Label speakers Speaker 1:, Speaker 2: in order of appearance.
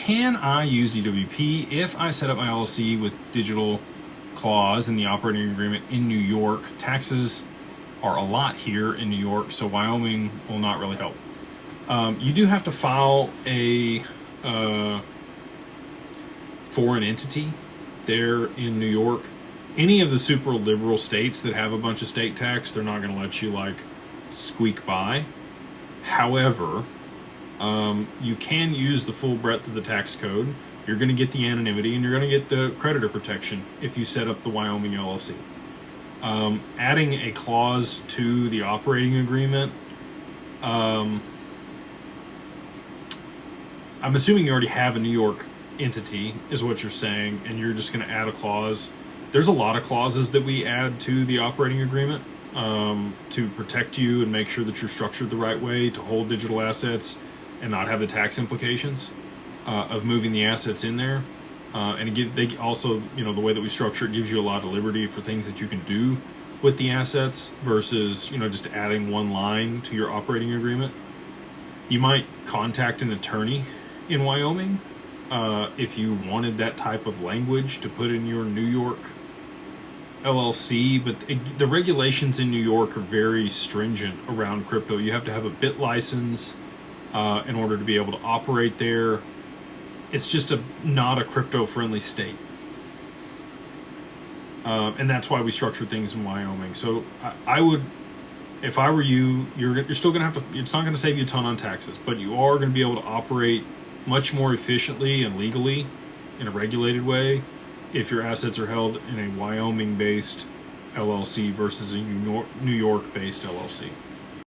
Speaker 1: can I use DWP if I set up my LLC with digital clause in the operating agreement in New York? Taxes are a lot here in New York, so Wyoming will not really help. You do have to file a foreign entity there in New York. Any of the super liberal states that have a bunch of state tax, they're not going to let you like squeak by. However, you can use the full breadth of the tax code. You're going to get the anonymity and you're going to get the creditor protection if you set up the Wyoming LLC. Adding a clause to the operating agreement, I'm assuming you already have a New York entity is what you're saying, and you're just going to add a clause. There's a lot of clauses that we add to the operating agreement to protect you and make sure that you're structured the right way to hold digital assets and not have the tax implications of moving the assets in there. And they also, the way that we structure it gives you a lot of liberty for things that you can do with the assets versus, just adding one line to your operating agreement. You might contact an attorney in Wyoming if you wanted that type of language to put in your New York LLC, but the regulations in New York are very stringent around crypto. You have to have a BIT license in order to be able to operate there. It's just not a crypto-friendly state. And that's why we structure things in Wyoming. So I would, if I were you, you're still going to have to, it's not going to save you a ton on taxes, but you are going to be able to operate much more efficiently and legally in a regulated way if your assets are held in a Wyoming-based LLC versus a New York-based LLC.